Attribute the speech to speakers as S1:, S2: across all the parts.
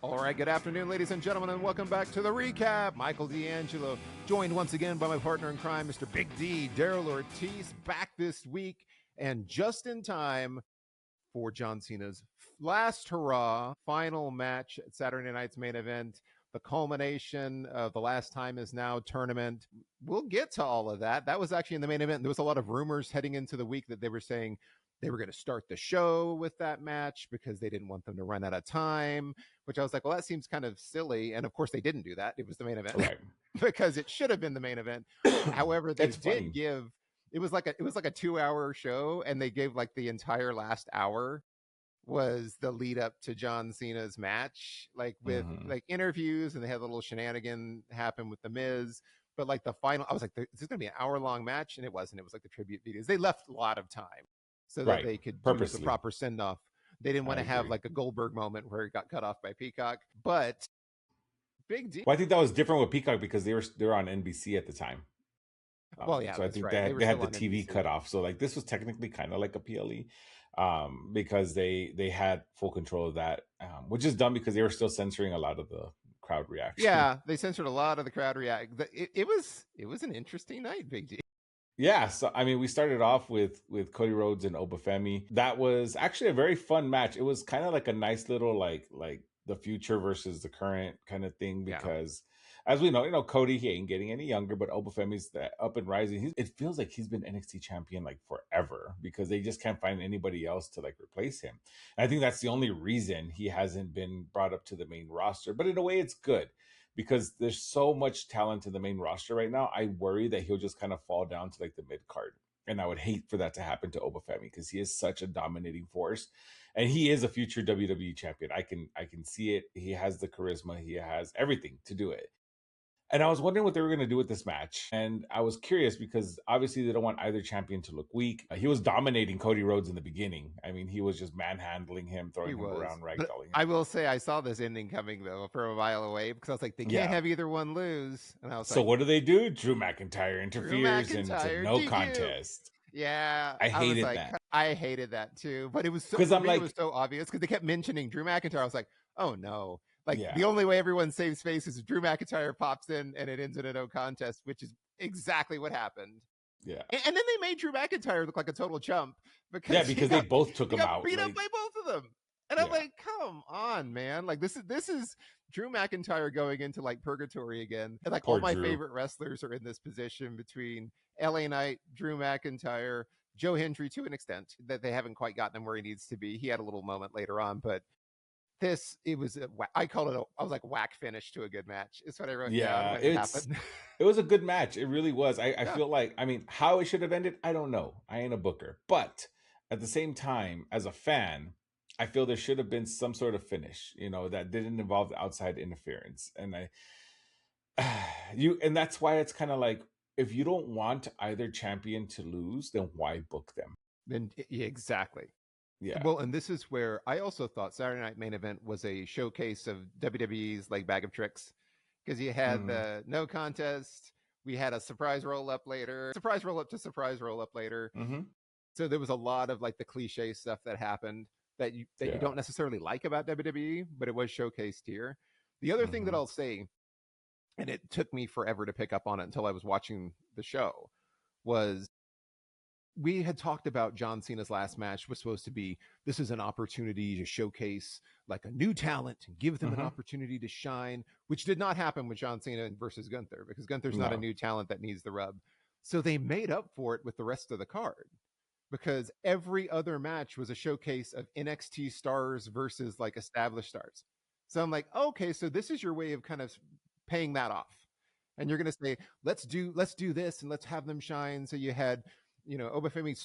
S1: All right, good afternoon, ladies and gentlemen, and welcome back to the recap. Michael D'Angelo, joined once again by my partner in crime, Mr. Big D, Daryl Ortiz, back this week and just in time for John Cena's last hurrah, final match at Saturday night's main event, the culmination of the Last Time Is Now tournament. We'll get to all of that. That was actually in the main event. There was a lot of rumors heading into the week that they were saying they were going to start the show with that match because they didn't want them to run out of time, which I was like, well, that seems kind of silly. And of course, they didn't do that. It was the main event,
S2: Right.
S1: because it should have been the main event. However, they
S2: It's
S1: did
S2: funny.
S1: give it was like a 2-hour show, and they gave like the entire last hour was the lead up to John Cena's match, like with like interviews, and they had a little shenanigan happen with the Miz. But like the final, I was like, is this gonna be an hour-long match? And it wasn't. It was like the tribute videos. They left a lot of time so that
S2: Right.
S1: they could do the
S2: Purposely.
S1: proper send-off. They didn't want
S2: I
S1: to have
S2: agree.
S1: like a Goldberg moment where it got cut off by Peacock. But Big D.
S2: Well, I think that was different with Peacock because they were on NBC at the time.
S1: Well, yeah,
S2: so I
S1: that's
S2: think
S1: right.
S2: they had
S1: still
S2: the
S1: on
S2: TV
S1: NBC.
S2: cut off. So like this was technically kind of like a PLE, because they had full control of that, which is dumb because they were still censoring a lot of the crowd reaction.
S1: Yeah, they censored a lot of the crowd react. It was an interesting night, Big D.
S2: Yeah, so I mean, we started off with Cody Rhodes and Obafemi. That was actually a very fun match. It was kind of like a nice little like the future versus the current kind of thing,
S1: Yeah.
S2: because as we know, Cody, he ain't getting any younger, but Obafemi's up and rising. It feels like he's been NXT champion like forever because they just can't find anybody else to like replace him. And I think that's the only reason he hasn't been brought up to the main roster. But in a way, it's good, because there's so much talent in the main roster right now. I worry that he'll just kind of fall down to like the mid card. And I would hate for that to happen to Obafemi because he is such a dominating force. And he is a future WWE champion. I can see it. He has the charisma. He has everything to do it. And I was wondering what they were going to do with this match. And I was curious because obviously they don't want either champion to look weak. He was dominating Cody Rhodes in the beginning. I mean, he was just manhandling him, throwing him around, ragdolling him.
S1: I will say I saw this ending coming though from a mile away, because I was like, they can't have either one lose. And I was
S2: so
S1: like,
S2: what do? Drew McIntyre interferes and no
S1: DQ.
S2: contest.
S1: Yeah,
S2: I hated that.
S1: I hated that too, but it was so, it was so obvious because they kept mentioning Drew McIntyre. I was like, oh no. Like the only way everyone saves face is if Drew McIntyre pops in and it ends in a no contest, which is exactly what happened.
S2: Yeah.
S1: And then they made Drew McIntyre look like a total chump
S2: because they both took him out.
S1: Beat up by both of them. And I'm like, come on, man. Like this is Drew McIntyre going into like purgatory again. And like all my favorite wrestlers are in this position between LA Knight, Drew McIntyre, Joe Hendry to an extent that they haven't quite gotten him where he needs to be. He had a little moment later on, but I called it I was like whack finish to a good match. It's what I wrote.
S2: Yeah, it was a good match. It really was. I feel like, I mean, how it should have ended, I don't know. I ain't a booker. But at the same time, as a fan, I feel there should have been some sort of finish, that didn't involve outside interference. And and that's why it's kind of like, if you don't want either champion to lose, then why book them?
S1: Then exactly.
S2: Yeah.
S1: Well, and this is where I also thought Saturday Night Main Event was a showcase of WWE's like bag of tricks, because you had the no contest, we had a surprise roll up later, surprise roll up to surprise roll up later. So there was a lot of like the cliche stuff that happened that you don't necessarily like about WWE, but it was showcased here. The other thing that I'll say, and it took me forever to pick up on it until I was watching the show, was we had talked about John Cena's last match was supposed to be, this is an opportunity to showcase like a new talent and give them an opportunity to shine, which did not happen with John Cena versus Gunther, because Gunther's not a new talent that needs the rub. So they made up for it with the rest of the card, because every other match was a showcase of NXT stars versus like established stars. So I'm like, okay, so this is your way of kind of paying that off. And you're going to say, let's do this and let's have them shine. So you had, Obafemi,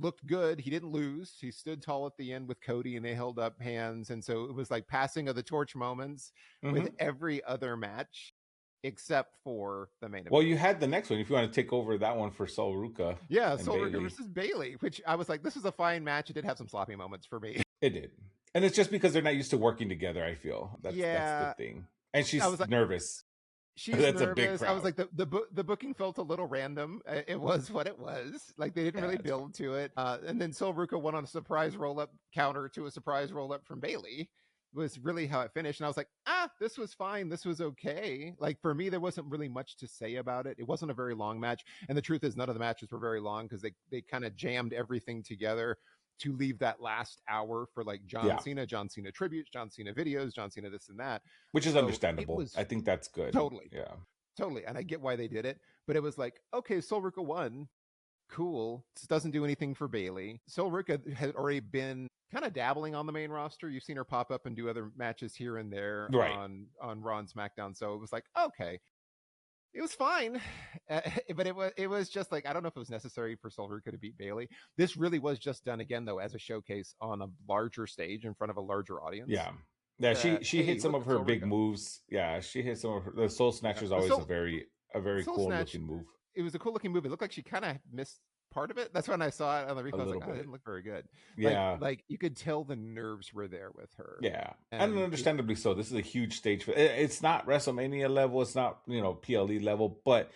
S1: looked good. He didn't lose. He stood tall at the end with Cody, and they held up hands. And so it was like passing of the torch moments with every other match except for the main event.
S2: Well, you had the next one, if you want to take over that one, for Sol Ruca.
S1: Yeah, Sol Ruca versus Bayley, which I was like, this is a fine match. It did have some sloppy moments for me.
S2: It did. And it's just because they're not used to working together, I feel. That's the thing. And she's nervous.
S1: She's nervous. A big crowd. I was like, the booking felt a little random. It was what it was. Like they didn't really build to it. And then Sol Ruca went on a surprise roll up counter to a surprise roll up from Bayley. was really how it finished. And I was like, this was fine. This was okay. Like for me, there wasn't really much to say about it. It wasn't a very long match. And the truth is, none of the matches were very long because they kind of jammed everything together to leave that last hour for like
S2: Yeah,
S1: John Cena tributes, John Cena videos, John Cena this and that.
S2: which is
S1: So it
S2: understandable.
S1: was
S2: I think that's good.
S1: totally,
S2: Yeah.
S1: totally. And I get why they did it. But it was like, okay, Sol Ruca won. Cool. This doesn't do anything for Bayley. Sol Ruca had already been kind of dabbling on the main roster. You've seen her pop up and do other matches here and there
S2: Right.
S1: on Raw and SmackDown. So it was like, okay, it was fine, but it was just like I don't know if it was necessary for Sol Ruca to beat Bayley. This really was just done again though as a showcase on a larger stage in front of a larger audience.
S2: Yeah. Yeah,
S1: That
S2: she
S1: hey,
S2: hit some
S1: look
S2: of
S1: at
S2: her
S1: Sol
S2: big
S1: Ruca.
S2: moves. Yeah, she hit some of her, the Soul Snatcher is
S1: The
S2: always
S1: Soul
S2: a very
S1: Soul
S2: cool
S1: Snatch.
S2: looking move.
S1: It was a cool looking move. It looked like she kind of missed part of it. That's when I saw it on the replay.
S2: A
S1: I was like,
S2: little
S1: oh, it
S2: bit.
S1: didn't look very good.
S2: Yeah.
S1: Like you could tell the nerves were there with her,
S2: Yeah. And
S1: and it,
S2: understandably so. This is a huge stage for it's not WrestleMania level, it's not, PLE level, but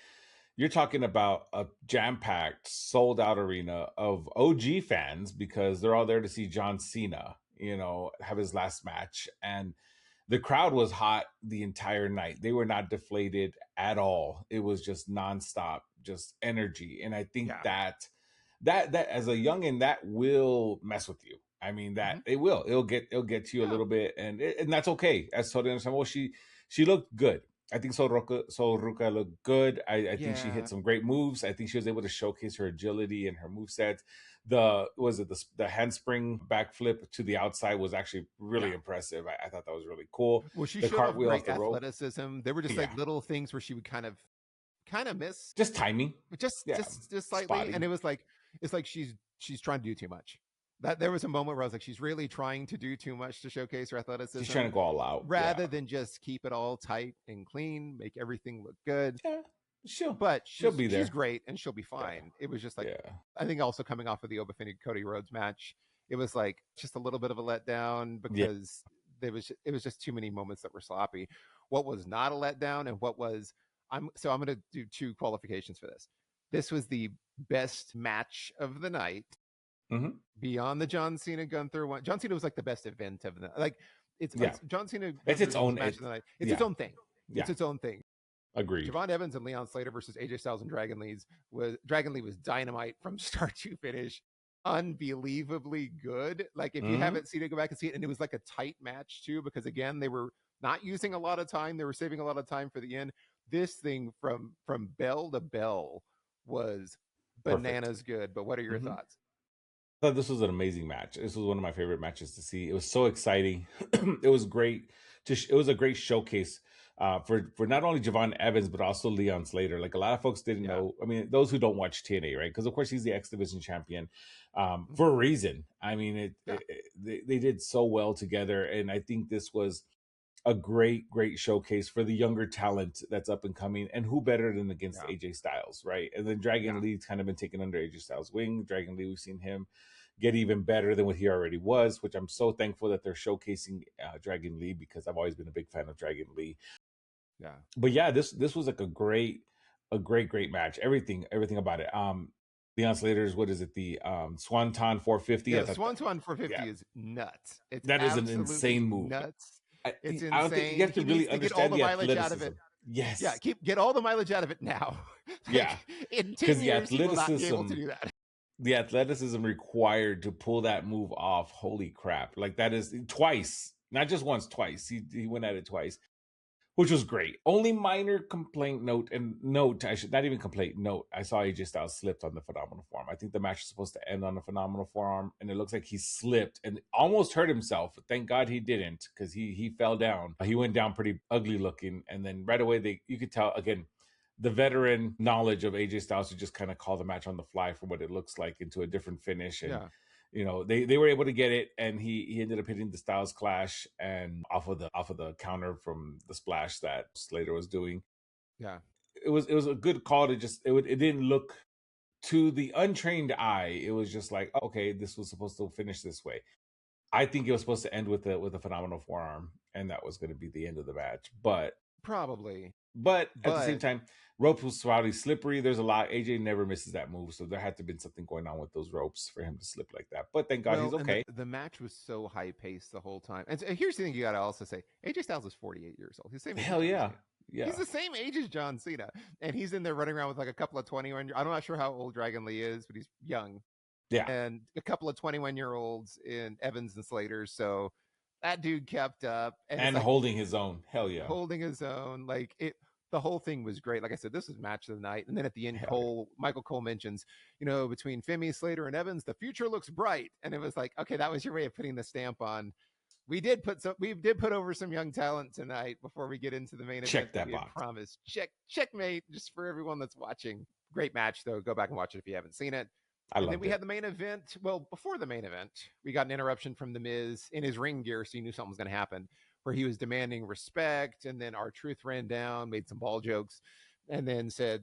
S2: you're talking about a jam-packed, sold-out arena of OG fans because they're all there to see John Cena, have his last match. And the crowd was hot the entire night. They were not deflated at all. It was just nonstop, just energy. And I think
S1: yeah,
S2: that as a youngin, that will mess with you. I mean, that
S1: hmm
S2: it'll get to you a
S1: yeah,
S2: little bit, and that's okay. That's totally understandable. She looked good. I think Sol Ruca looked good. I think she hit
S1: yeah,
S2: some great moves. I think she was able to showcase her agility and her move sets. The handspring backflip to the outside was actually really
S1: yeah.
S2: impressive. I thought that was really cool.
S1: Well, she
S2: The
S1: showed off
S2: cartwheel off
S1: great
S2: the rope,
S1: athleticism. There were just like
S2: yeah,
S1: little things where she would kind of miss,
S2: just timing,
S1: just
S2: yeah,
S1: just just slightly, and
S2: spotting.
S1: it was like it's like she's trying to do too much. That there was a moment where I was like, she's really trying to do too much to showcase her
S2: She's
S1: athleticism
S2: trying to go all out. Yeah,
S1: rather than just keep it all tight and clean, make everything look good.
S2: yeah, she'll
S1: But
S2: she'll
S1: she's
S2: be
S1: she's
S2: there.
S1: great and she'll be
S2: Yeah,
S1: fine. It was just like
S2: yeah,
S1: I think also coming off of the Oba Cody Rhodes match, it was like just a little bit of a letdown
S2: yeah.
S1: because it was just too many moments that were sloppy. What was not a letdown and what was I'm gonna do two qualifications for this. This was the best match of the night
S2: Hmm.
S1: beyond the John Cena Gunther one. John Cena was like the best event of the like
S2: Yeah.
S1: it's John Cena
S2: It's
S1: Gunther
S2: its
S1: was
S2: own.
S1: match of the night. It's its
S2: Yeah,
S1: own thing. It's
S2: yeah.
S1: its own thing.
S2: Agreed.
S1: Javon Evans and Leon Slater versus AJ Styles and Dragon Lee was dynamite from start to finish. Unbelievably good. Like if you
S2: Hmm.
S1: haven't seen it, go back and see it. And it was like a tight match too, because again, they were not using a lot of time. They were saving a lot of time for the end. This thing from bell to bell was
S2: Perfect.
S1: bananas good. But what are your
S2: Hmm.
S1: thoughts?
S2: Thought this was an amazing match. This was one of my favorite matches to see. It was so exciting. It was great. It was a great showcase for not only Javon Evans but also Leon Slater. Like a lot of folks didn't
S1: Yeah.
S2: know. I mean, those who don't watch TNA, right? Because of course he's the X Division champion
S1: Mhm.
S2: for a reason. I mean,
S1: Yeah.
S2: they did so well together, and I think this was a great showcase for the younger talent that's up and coming. And who better than against
S1: Yeah.
S2: AJ Styles, right? And then Dragon
S1: Yeah.
S2: Lee's kind of been taken under AJ Styles' wing. Dragon Lee, we've seen him get even better than what he already was, which I'm so thankful that they're showcasing Dragon Lee because I've always been a big fan of Dragon Lee.
S1: Yeah.
S2: But yeah, this was like a great match. Everything about it. Leon Slater's, what is it, the Swanton 450?
S1: Yeah.
S2: I
S1: The
S2: thought
S1: Swan
S2: yeah,
S1: 450 is nuts. It's
S2: that is an
S1: absolutely
S2: insane move.
S1: nuts.
S2: I,
S1: It's
S2: I don't think you
S1: insane.
S2: have to
S1: He
S2: really
S1: needs to get all
S2: understand
S1: the
S2: the
S1: mileage out of
S2: athleticism.
S1: it. Yeah,
S2: Yes,
S1: get all the mileage out of it now.
S2: yeah,
S1: Like in 10
S2: because
S1: years, he will not be able to do that.
S2: the athleticism required to pull that move off. Holy crap! Like that is twice, not just once, twice. He went at it twice, which was great. Only minor complaint note and note. I should not even complaint note. I saw AJ Styles slipped on the phenomenal forearm. I think the match is supposed to end on a phenomenal forearm, and it looks like he slipped and almost hurt himself. Thank God he didn't, because he fell down. He went down pretty ugly looking, and then right away you could tell again the veteran knowledge of AJ Styles to just kind of call the match on the fly from what it looks like into a different finish. And
S1: Yeah.
S2: they were able to get it, and he ended up hitting the Styles Clash and off of the counter from the splash that Slater was doing.
S1: Yeah.
S2: It was a good call to just it didn't look, to the untrained eye, it was just like, okay, this was supposed to finish this way. I think it was supposed to end with a phenomenal forearm, and that was going to be the end of the match. But
S1: Probably.
S2: But at the same
S1: But
S2: time, ropes was probably slippery. There's a lot. AJ never misses that move, so there had to have been something going on with those ropes for him to slip like that. But thank God he's
S1: well, and
S2: okay.
S1: the match was so high paced the whole time. And so, here's the thing you got to also say: AJ Styles is 48 years old. He's the same age as
S2: Hell
S1: John
S2: yeah,
S1: Cena. He's
S2: yeah,
S1: the same age as John Cena, and he's in there running around with like a couple of 21. I'm not sure how old Dragon Lee is, but he's young,
S2: yeah,
S1: and a couple of 21-year-olds in Evans and Slater. So that dude kept up, and it's
S2: and
S1: like
S2: holding his own. Hell yeah,
S1: holding his own. Like it, the whole thing was great. Like I said, this was match of the night. And then at the end,
S2: hell yeah.
S1: Michael Cole mentions, between Femi, Slater, and Evans, the future looks bright. And it was like, okay, that was your way of putting the stamp on. We did put over some young talent tonight before we get into the main event
S2: Check
S1: that
S2: that
S1: we had
S2: box.
S1: promised. Checkmate, just for everyone that's watching. Great match though. Go back and watch it if you haven't seen it.
S2: I
S1: And then
S2: loved
S1: we
S2: it.
S1: had the main event. Well, before the main event, we got an interruption from The Miz in his ring gear, so you knew something was going to happen, where he was demanding respect. And then R-Truth ran down, made some ball jokes, and then said,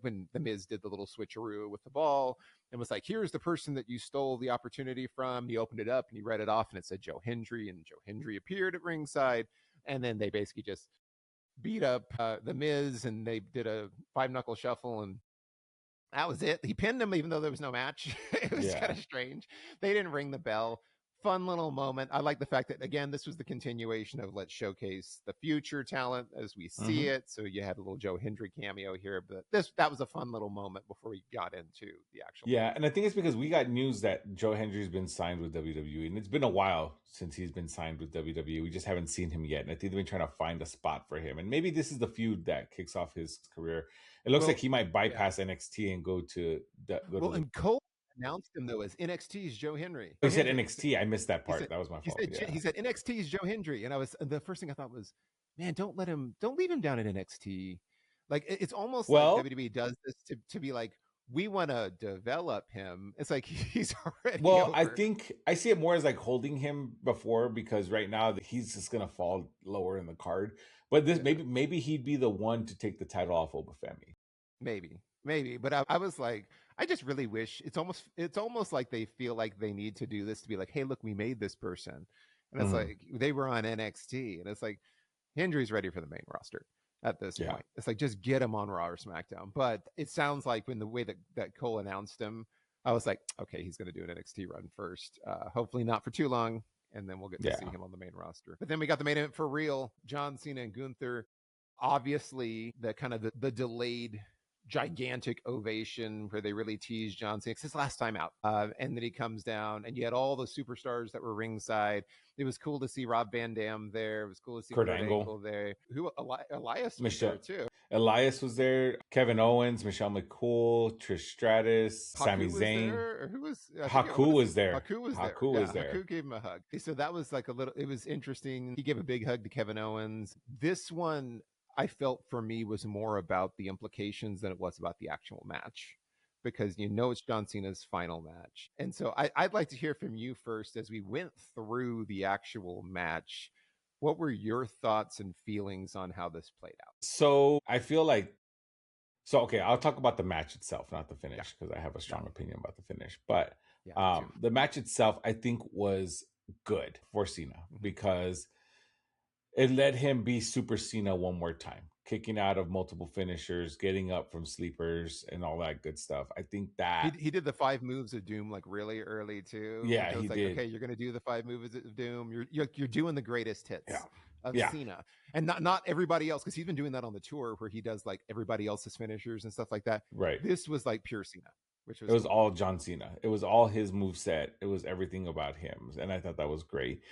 S1: when The Miz did the little switcheroo with the ball and was like, here's the person that you stole the opportunity from. He opened it up and he read it off, and it said Joe Hendry, and Joe Hendry appeared at ringside. And then they basically just beat up The Miz, and they did a five knuckle shuffle, and that was it. He pinned him even though there was no match. It was kind
S2: Yeah.
S1: of strange. They didn't ring the bell. Fun little moment. I like the fact that, again, this was the continuation of let's showcase the future talent as we see
S2: Mm-hmm.
S1: it. So you had a little Joe Hendry cameo here, but that was a fun little moment before we got into the actual
S2: Yeah,
S1: match.
S2: and I think it's because we got news that Joe Hendry's been signed with WWE, and it's been a while since he's been signed with WWE. We just haven't seen him yet, and I think they've been trying to find a spot for him. And maybe this is the feud that kicks off his career. It looks like
S1: Well,
S2: he might
S1: yeah.
S2: bypass NXT and go to
S1: Well,
S2: the.
S1: and Cole announced him though as NXT's Joe Hendry.
S2: Oh,
S1: Joe
S2: he said
S1: Hendry.
S2: NXT. I missed that
S1: He
S2: part.
S1: said
S2: That was my
S1: he
S2: fault.
S1: said
S2: Yeah,
S1: he said NXT's Joe Hendry, and the first thing I thought was, man, don't leave him down at NXT. Like it's almost like
S2: well,
S1: WWE does this to be like, we want to develop him. It's like he's already
S2: well, I
S1: over.
S2: think I see it more as like holding him before, because right now he's just gonna fall lower in the card. But this
S1: Yeah,
S2: maybe he'd be the one to take the title off Obafemi.
S1: maybe. But I was like, I just really wish it's almost like they feel like they need to do this to be like, hey, look, we made this person, and it's
S2: Mhm.
S1: like they were on NXT, and it's like Hendry's ready for the main roster at this
S2: Yeah.
S1: point. It's like just get him on Raw or SmackDown. But it sounds like when the way that Cole announced him, I was like, okay, he's going to do an NXT run first. Hopefully not for too long, and then we'll get to see
S2: Yeah.
S1: him on the main roster. But then we got the main event for real: John Cena and Gunther. Obviously, the kind of the delayed gigantic ovation where they really teased John Cena. It's his last time out. And then he comes down, and you had all the superstars that were ringside. It was cool to see Rob Van Dam there. It was cool to see
S2: Kurt
S1: Kurt
S2: Angle.
S1: Angle there. Elias was
S2: Michelle
S1: there too.
S2: Elias was there. Kevin Owens, Michelle McCool, Trish Stratus, Sami
S1: Haku was
S2: Zayn.
S1: there, or who was? I want
S2: Haku
S1: to say
S2: was there.
S1: Haku was there.
S2: Haku
S1: Yeah,
S2: was there.
S1: Haku gave him a hug. So that was like a little. It was interesting. He gave a big hug to Kevin Owens. This one, I felt for me was more about the implications than it was about the actual match, because it's John Cena's final match. And so I'd like to hear from you first as we went through the actual match. What were your thoughts and feelings on how this played out?
S2: So I feel like okay, I'll talk about the match itself, not the
S1: Yeah,
S2: finish, because I have a
S1: yeah,
S2: strong opinion about the finish. But
S1: yeah, me too.
S2: the match itself, I think, was good for Cena
S1: Mhm.
S2: because it let him be Super Cena one more time, kicking out of multiple finishers, getting up from sleepers, and all that good stuff. I think
S1: He
S2: that,
S1: he did the 5 moves of doom, like, really early too. Like,
S2: yeah,
S1: it
S2: he
S1: was like,
S2: did.
S1: "Okay, you're gonna do the 5 moves of doom. You're doing the greatest
S2: Yeah.
S1: hits of
S2: Yeah.
S1: Cena." And not everybody else, because 'cause he's been doing that on the tour where he does, like, everybody else's finishers and stuff like that.
S2: Right.
S1: This was, like, pure Cena, which
S2: It
S1: was
S2: was
S1: cool.
S2: all John Cena. It was all his move set. It was everything about him, and I thought that was great.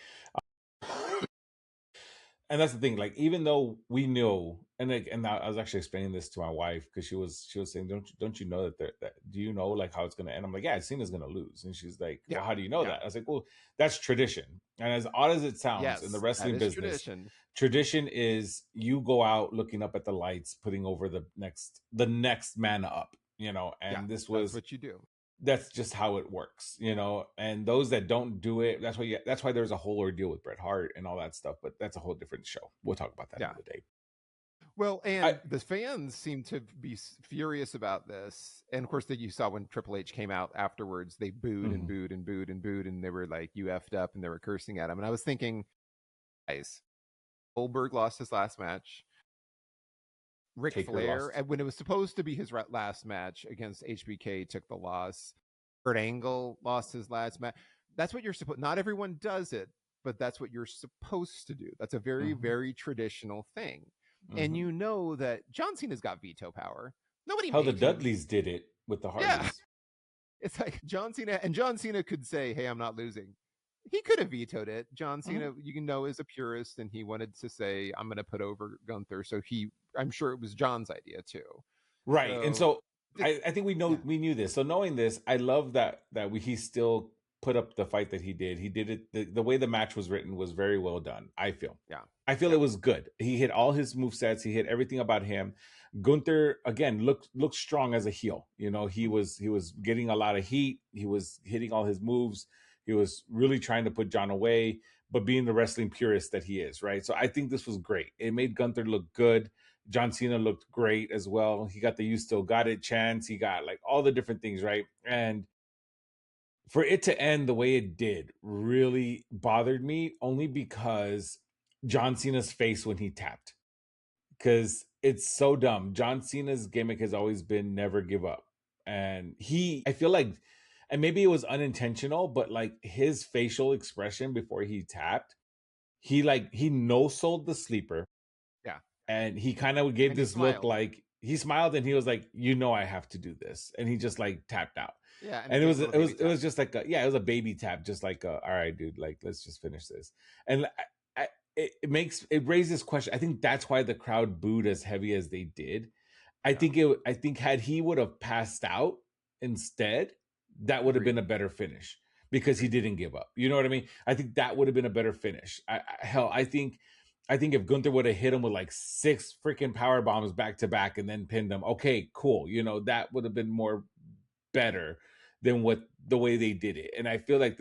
S2: And that's the thing. Like, even though we knew, and I was actually explaining this to my wife, because she was saying, don't you know that do you know like how it's gonna end? I'm like, yeah, Cena's gonna lose, and she's like, well,
S1: Yeah,
S2: how do you know
S1: yeah.
S2: that? I was like, well, that's tradition. And as odd as it sounds, in the
S1: Yes, that
S2: wrestling
S1: is
S2: business,
S1: tradition.
S2: tradition is you go out looking up at the lights, putting over the next man up.
S1: Yeah,
S2: And this
S1: that's
S2: was
S1: what you do.
S2: that's just how it works. And those that don't do it, that's why there's a whole ordeal with Bret Hart and all that stuff. But that's a whole different show. We'll talk about that
S1: Yeah.
S2: another day.
S1: Well,
S2: I
S1: and the fans seem to be furious about this. And of course, that you saw when Triple H came out afterwards, they booed and
S2: mhm.
S1: booed and booed and booed, and they were like, "You effed up," and they were cursing at him. And I was thinking, guys, Goldberg lost his last match. Ric
S2: Taker
S1: Flair,
S2: lost.
S1: and when it was supposed to be his last match against HBK, took the loss. Kurt Angle lost his last match. That's what you're supposed. Not everyone does it, but that's what you're supposed to do. That's a very,
S2: Mm-hmm.
S1: very traditional thing. And
S2: Mm-hmm.
S1: you know that John Cena's got veto power. Nobody
S2: How the
S1: made him.
S2: Dudleys did it with the
S1: Yeah,
S2: Hardys.
S1: it's like John Cena, and John Cena could say, "Hey, I'm not losing." He could have vetoed it. John Cena, you know, is a purist, and he wanted to say, "I'm going to put over Gunther." So I'm sure it was John's idea too.
S2: Right. And
S1: So,
S2: so I think
S1: yeah,
S2: we knew this. So knowing this, I love that he still put up the fight that he did. He did it the way the match was written was very well done, I feel.
S1: yeah,
S2: I feel
S1: yeah.
S2: it was good. He hit all his move sets, he hit everything about him. Gunther again looked strong as a heel. You know, he was getting a lot of heat. He was hitting all his moves. He was really trying to put John away, but being the wrestling purist that he is, right? So I think this was great. It made Gunther look good. John Cena looked great as well. He got the "You Still Got It" chance. He got like all the different things, right? And for it to end the way it did really bothered me only because John Cena's face when he tapped. Because it's so dumb. John Cena's gimmick has always been never give up. And I feel like, and maybe it was unintentional, but like his facial expression before he tapped, he no-sold the sleeper,
S1: Yeah.
S2: and he kind of gave
S1: And he
S2: this look
S1: smiled.
S2: like he smiled, and he was like, you know, I have to do this, and he just like tapped out.
S1: Yeah, and
S2: And
S1: it's like a little baby
S2: it was
S1: tap.
S2: just like it was a baby tap, just like all right, dude, like let's just finish this. And it raises question. I think that's why the crowd booed as heavy as they did. I
S1: Yeah.
S2: think had he would have passed out instead, that would have
S1: Agreed.
S2: been a better finish because he didn't give up. You know what I mean? I think that would have been a better finish. Hell, I think if Gunther would have hit him with like 6 freaking power bombs back to back and then pinned him, okay, cool. You know, that would have been more better than the way they did it. And I feel like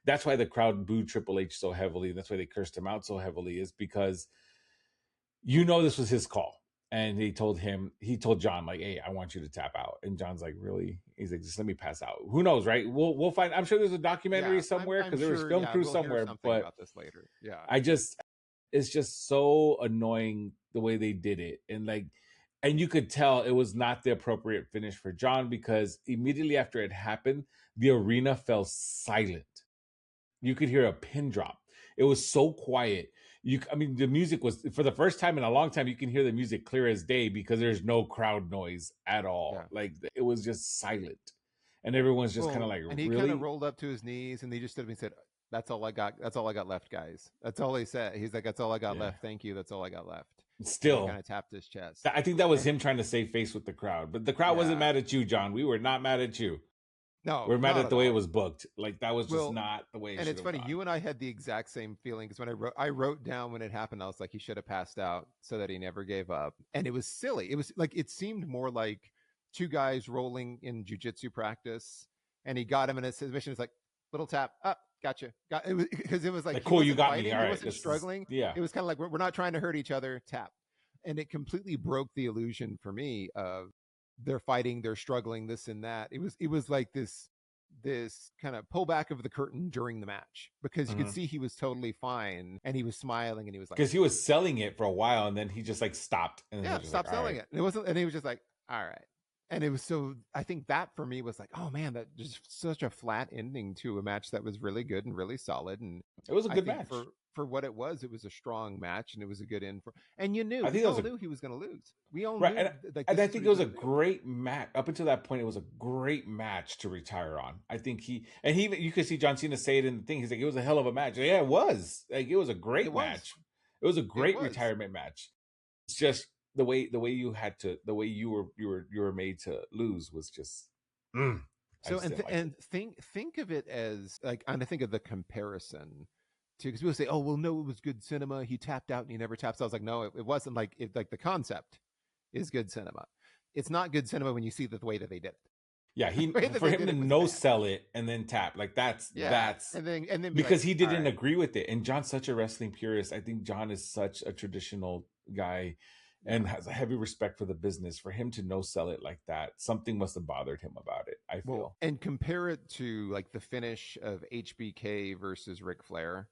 S2: that's why the crowd booed Triple H so heavily. That's why they cursed him out so heavily, is because this was his call. And he told John, like, hey, I want you to tap out. And John's like, really? He's like, just let me pass out. Who knows, right? We'll find. I'm sure there's a documentary
S1: Yeah,
S2: somewhere
S1: I'm
S2: because there was
S1: sure.
S2: film
S1: Yeah,
S2: crew
S1: we'll hear
S2: somewhere.
S1: something
S2: But
S1: about this later. Yeah.
S2: It's just so annoying the way they did it. And you could tell it was not the appropriate finish for John, because immediately after it happened, the arena fell silent. You could hear a pin drop. It was so quiet. The music was, for the first time in a long time, you can hear the music clear as day because there's no crowd noise at all.
S1: Yeah.
S2: Like, it was just silent. And everyone's just kind of like,
S1: and he kind of
S2: really?
S1: rolled up to his knees, and he just stood up and said, "That's all I got. That's all I got left, guys." That's all he said. He's like, "That's all I got
S2: Yeah.
S1: left. Thank you. That's all I got left." And he
S2: Still,
S1: kind of tapped his chest.
S2: I think that was him trying to save face with the crowd. But the crowd wasn't mad at you, John. We were not mad at you.
S1: No,
S2: we're mad
S1: not
S2: at the
S1: all.
S2: way it was booked. Like, that was just not the way it
S1: And it's funny,
S2: gone.
S1: you and I had the exact same feeling, because when I wrote down when it happened, I was like, he should have passed out so that he never gave up. And it was silly. It was like, it seemed more like two guys rolling in jujitsu practice, and he got him in his submission. It's like, little tap, up, gotcha. Got it, because it was like
S2: cool, you got
S1: fighting,
S2: me. All
S1: he
S2: right,
S1: wasn't struggling.
S2: Yeah,
S1: it was kind of like, we're not trying to hurt each other. Tap, and it completely broke the illusion for me of they're fighting, they're struggling, this and that. It was like this kind of pullback of the curtain during the match, because you could see he was totally fine, and he was smiling, and he was like,
S2: because he was selling it for a while, and then he just like stopped, and
S1: yeah, stopped selling it. And it wasn't, and he was just like, all right. And it was, so I think that for me was like, oh man, that just such a flat ending to a match that was really good and really solid. And
S2: it was a good match
S1: for what it was a strong match, and it was a good end for, and we all knew he was going to lose. We all knew.
S2: And I think it was a great match. Up until that point, it was a great match to retire on. I think you could see John Cena say it in the thing. He's like, it was a hell of a match. Yeah, it was. Like, it was a great match. It was a great retirement match. It's just the way you were made to lose was just.
S1: So think of it as like, and I think of the comparison to, because people say, oh well, no, it was good cinema, he tapped out and he never taps. I was like, no, it wasn't. Like, like the concept is good cinema. It's not good cinema when you see the way that they did it.
S2: Yeah, for him to no sell it and then tap, like that's
S1: and then
S2: because he didn't agree with it. And John's such a wrestling purist. I think John is such a traditional guy and has a heavy respect for the business. For him to no sell it like that, something must have bothered him about it, I feel.
S1: And compare it to like the finish of HBK versus Ric Flair,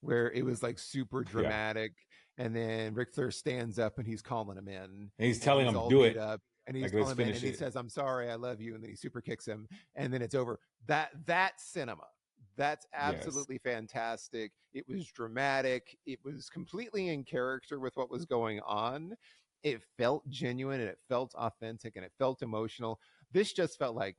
S1: where it was like super dramatic. And then Ric Flair stands up and he's calling him in.
S2: And he's
S1: and
S2: telling
S1: he's
S2: him,
S1: all
S2: do
S1: beat
S2: it.
S1: up. And he's
S2: Like, let's
S1: calling him in,
S2: finish
S1: and he
S2: it.
S1: says, "I'm sorry, I love you," and then he super kicks him, and then it's over. That's cinema. That's
S2: Yes.
S1: absolutely fantastic. It was dramatic. It was completely in character with what was going on. It felt genuine and it felt authentic and it felt emotional. This just felt like,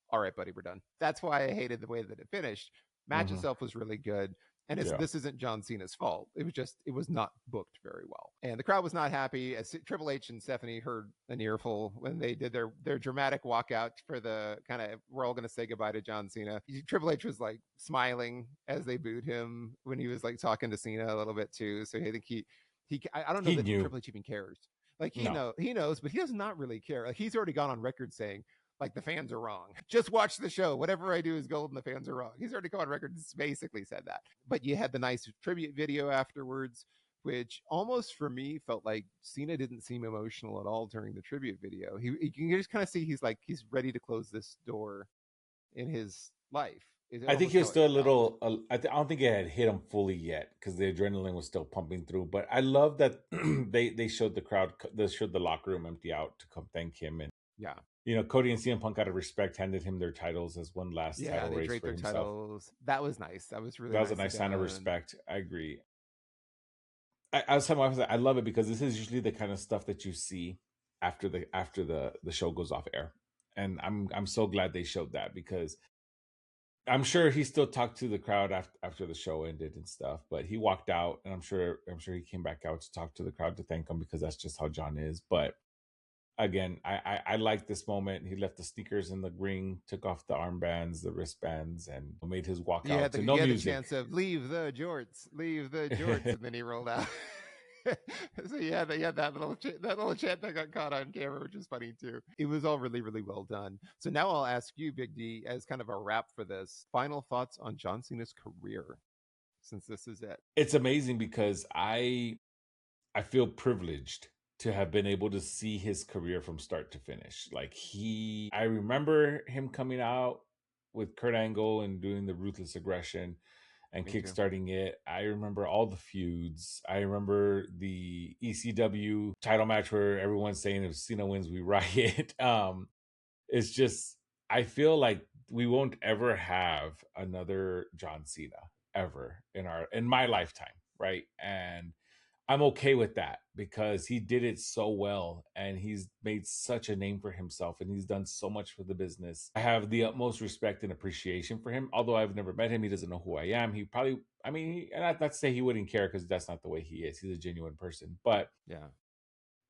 S1: all right, buddy, we're done. That's why I hated the way that it finished. Match
S2: Mhm.
S1: itself was really good. And
S2: Yeah.
S1: this isn't John Cena's fault. It was not booked very well. And the crowd was not happy as Triple H and Stephanie heard an earful when they did their dramatic walkout for the kind of, we're all going to say goodbye to John Cena. Triple H was like smiling as they booed him when he was like talking to Cena a little bit too. So I think I don't know
S2: He
S1: that
S2: knew.
S1: Triple H even cares. Like
S2: No.
S1: he knows, but he does not really care. Like he's already gone on record saying, like, the fans are wrong. Just watch the show. Whatever I do is gold and the fans are wrong. He's already gone on record and basically said that. But you had the nice tribute video afterwards, which almost for me felt like Cena didn't seem emotional at all during the tribute video. You can just kind of see he's ready to close this door in his life.
S2: I think he was still a little. I don't think it had hit him fully yet because the adrenaline was still pumping through. But I love that they showed the crowd, they showed the locker room empty out to come thank him. And
S1: yeah,
S2: you know, Cody and CM Punk, out of respect, handed him their titles as one last title
S1: they
S2: race
S1: draped
S2: for
S1: their
S2: himself.
S1: titles. That was nice. That was really
S2: that was a nice sign of respect. I agree. I was telling my wife, I love it because this is usually the kind of stuff that you see after the show goes off air, and I'm so glad they showed that because I'm sure he still talked to the crowd after the show ended and stuff, but he walked out, and I'm sure he came back out to talk to the crowd to thank them because that's just how John is. But again, I like this moment. He left the sneakers in the ring, took off the armbands, the wristbands, and made his walk out to no music.
S1: The chance of leave the jorts, and then he rolled out. So he had that little chant that got caught on camera, which is funny too. It was all really, really well done. So now I'll ask you, Big D, as kind of a wrap for this, final thoughts on John Cena's career, since this is it.
S2: It's amazing because I feel privileged to have been able to see his career from start to finish. Like I remember him coming out with Kurt Angle and doing the Ruthless Aggression and kickstarting it. I remember all the feuds. I remember the ECW title match where everyone's saying if Cena wins, we riot. It's just, I feel like we won't ever have another John Cena ever in my lifetime, right? And I'm okay with that because he did it so well and he's made such a name for himself and he's done so much for the business. I have the utmost respect and appreciation for him. Although I've never met him, he doesn't know who I am. He probably, and not to say he wouldn't care because that's not the way he is. He's a genuine person, but
S1: yeah,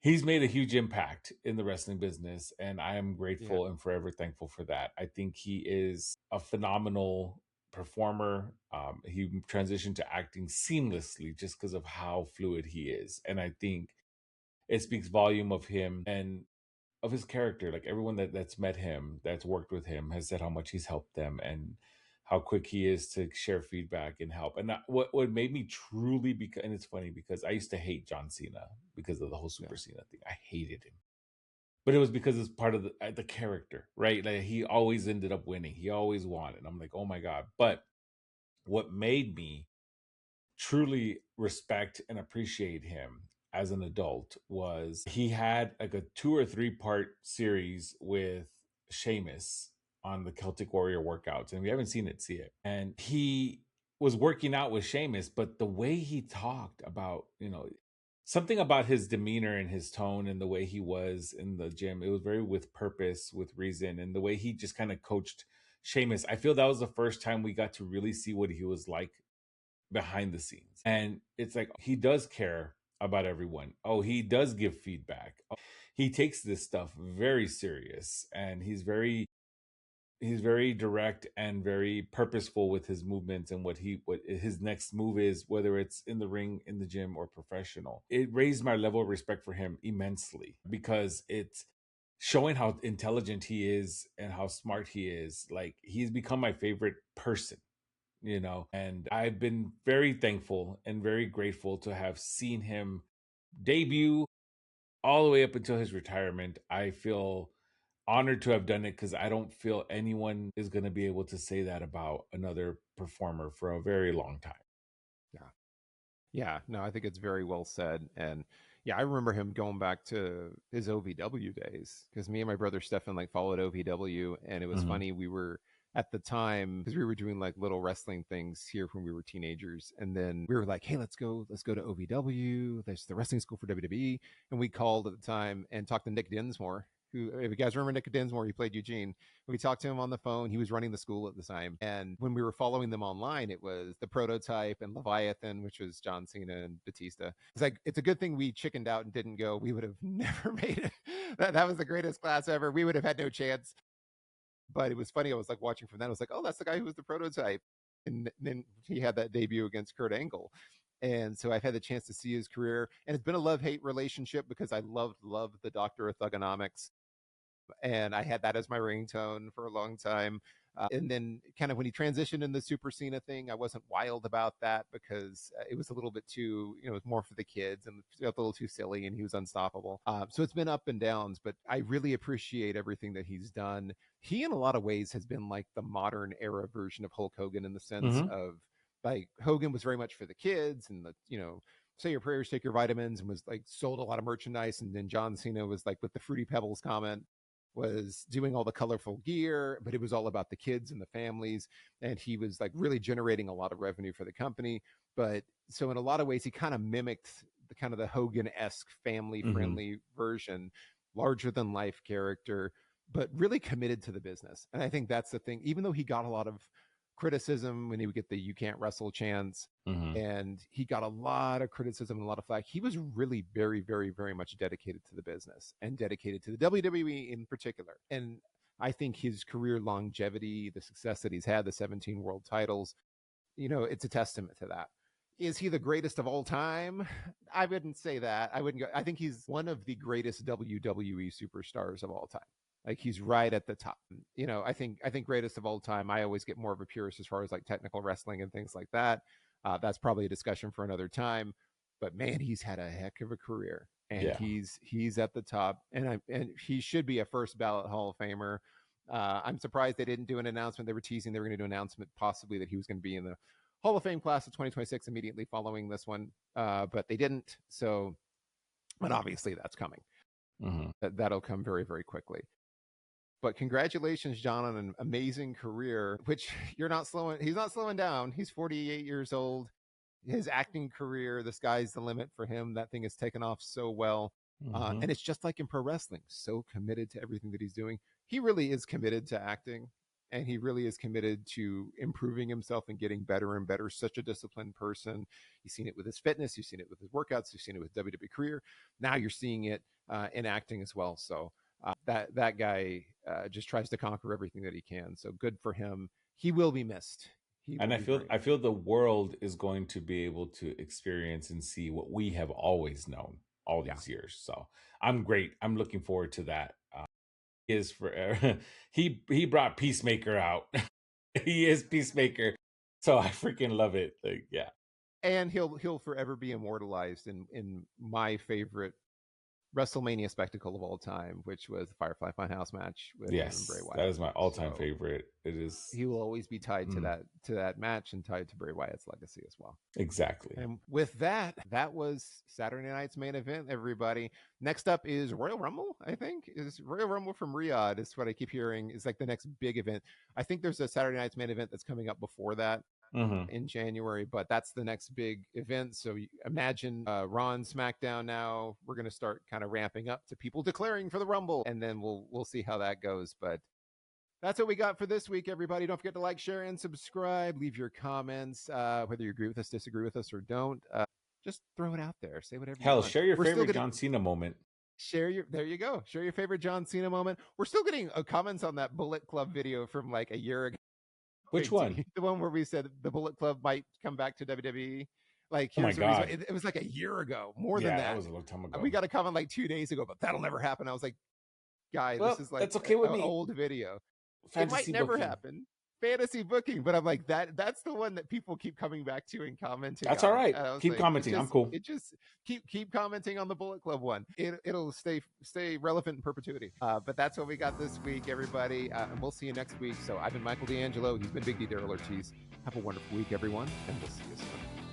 S2: he's made a huge impact in the wrestling business and I am grateful and forever thankful for that. I think he is a phenomenal performer. He transitioned to acting seamlessly just because of how fluid he is. And I think it speaks volume of him and of his character. Like everyone that's met him, that's worked with him, has said how much he's helped them and how quick he is to share feedback and help. And what made me truly, because, and it's funny because I used to hate John Cena because of the whole Super Cena thing. I hated him. But it was because it's part of the character, right? Like he always ended up winning. He always won. And I'm like, oh my God. But what made me truly respect and appreciate him as an adult was he had like a 2 or 3 part series with Sheamus on the Celtic Warrior workouts. And we haven't seen it, see it. And he was working out with Sheamus, but the way he talked about, something about his demeanor and his tone and the way he was in the gym, it was very with purpose, with reason, and the way he just kind of coached Sheamus. I feel that was the first time we got to really see what he was like behind the scenes. And it's like he does care about everyone. Oh, he does give feedback. Oh, he takes this stuff very serious and he's very direct and very purposeful with his movements and what his next move is, whether it's in the ring, in the gym, or professional. It raised my level of respect for him immensely because it's showing how intelligent he is and how smart he is. Like he's become my favorite person, and I've been very thankful and very grateful to have seen him debut all the way up until his retirement. I feel honored to have done it because I don't feel anyone is going to be able to say that about another performer for a very long time.
S1: Yeah, no, I think it's very well said. And yeah, I remember him going back to his OVW days because me and my brother Stefan like followed OVW, and it was
S2: Hmm.
S1: funny. We were at the time because we were doing like little wrestling things here when we were teenagers, and then we were like, "Hey, let's go to OVW. There's the wrestling school for WWE." And we called at the time and talked to Nick Dinsmore, who, if you guys remember Nick Dinsmore, he played Eugene. We talked to him on the phone. He was running the school at the time. And when we were following them online, it was the Prototype and Leviathan, which was John Cena and Batista. It's like, it's a good thing we chickened out and didn't go. We would have never made it. That was the greatest class ever. We would have had no chance. But it was funny. I was like watching from that. I was like, oh, that's the guy who was the Prototype. And then he had that debut against Kurt Angle. And so I've had the chance to see his career. And it's been a love-hate relationship because I loved the Doctor of Thugonomics, and I had that as my ringtone for a long time. And then, kind of when he transitioned in the Super Cena thing, I wasn't wild about that because it was a little bit too, it was more for the kids and a little too silly, and he was unstoppable. So it's been up and downs, but I really appreciate everything that he's done. He, in a lot of ways, has been like the modern era version of Hulk Hogan in the sense
S2: Hmm.
S1: of like Hogan was very much for the kids and say your prayers, take your vitamins, and was like sold a lot of merchandise. And then John Cena was like with the Fruity Pebbles comment, was doing all the colorful gear, but it was all about the kids and the families. And he was like really generating a lot of revenue for the company. But so in a lot of ways, he kind of mimicked the kind of the Hogan-esque family
S2: Hmm.
S1: friendly version, larger than life character, but really committed to the business. And I think that's the thing. Even though he got a lot of criticism when he would get the "you can't wrestle" chants,
S2: Hmm.
S1: and he got a lot of criticism and a lot of flack, he was really very, very, very much dedicated to the business and dedicated to the WWE in particular. And I think his career longevity, the success that he's had, the 17 world titles, it's a testament to that. Is he the greatest of all time? I wouldn't say that. I wouldn't go. I think he's one of the greatest WWE superstars of all time. Like, he's right at the top. I think greatest of all time. I always get more of a purist as far as like technical wrestling and things like that. That's probably a discussion for another time. But man, he's had a heck of a career, and
S2: Yeah.
S1: he's at the top, and he should be a first ballot Hall of Famer. I'm surprised they didn't do an announcement. They were teasing they were going to do an announcement possibly that he was going to be in the Hall of Fame class of 2026 immediately following this one, but they didn't. So, but obviously that's coming.
S2: Hmm.
S1: That'll come very, very quickly. But congratulations, John, on an amazing career, which you're not slowing. He's not slowing down. He's 48 years old. His acting career, the sky's the limit for him. That thing has taken off so well.
S2: Hmm.
S1: And it's just like in pro wrestling, so committed to everything that he's doing. He really is committed to acting, and he really is committed to improving himself and getting better and better. Such a disciplined person. You've seen it with his fitness, you've seen it with his workouts, you've seen it with WWE career. Now you're seeing it in acting as well. So that guy just tries to conquer everything that he can. So good for him. He will be missed. He will
S2: And
S1: be very
S2: I
S1: missed.
S2: feel the world is going to be able to experience and see what we have always known all
S1: Yeah.
S2: these years. So I'm great. I'm looking forward to that. He is for he brought Peacemaker out. He is Peacemaker. So I freaking love it. Like, yeah.
S1: And he'll forever be immortalized in my favorite WrestleMania spectacle of all time, which was the Firefly Funhouse match with him and Bray
S2: Yes, that
S1: Wyatt.
S2: is my all-time
S1: So
S2: favorite. It is
S1: he will always be tied to
S2: mm,
S1: that match and tied to Bray Wyatt's legacy as well.
S2: exactly.
S1: And with that, that was Saturday night's main event, everybody. Next up is Royal Rumble, I think. Is Royal Rumble from Riyadh, is what I keep hearing, is like the next big event. I think there's a Saturday night's main event that's coming up before that
S2: Hmm.
S1: in January, but that's the next big event. So imagine Raw and SmackDown now. We're going to start kind of ramping up to people declaring for the Rumble, and then we'll see how that goes. But that's what we got for this week, everybody. Don't forget to like, share, and subscribe. Leave your comments, whether you agree with us, disagree with us, or don't. Just throw it out there. Say whatever you
S2: Hell,
S1: want.
S2: share your
S1: We're still
S2: favorite
S1: getting
S2: John Cena moment.
S1: there you go. Share your favorite John Cena moment. We're still getting comments on that Bullet Club video from like a year ago.
S2: Which one?
S1: The one where we said the Bullet Club might come back to WWE. Like,
S2: Oh my
S1: here's the reason.
S2: god.
S1: It was like a year ago, more than
S2: Yeah, that
S1: that.
S2: was a long time
S1: We
S2: ago.
S1: got a comment like 2 days ago, but that'll never happen. I was like, guy, this
S2: Well,
S1: is like
S2: that's okay with
S1: an
S2: me.
S1: old video. It might
S2: Fantasy
S1: never
S2: booking.
S1: happen. Fantasy booking, but I'm like, that's the one that people keep coming back to and commenting
S2: That's all
S1: on.
S2: right.
S1: And I was
S2: Keep
S1: like,
S2: commenting. I'm cool.
S1: it just keep commenting on the Bullet Club one. It'll stay relevant in perpetuity. But that's what we got this week, everybody, and we'll see you next week. So I've been Michael D'Angelo. He's been Big D Daryl Ortiz. Have a wonderful week, everyone, and we'll see you soon.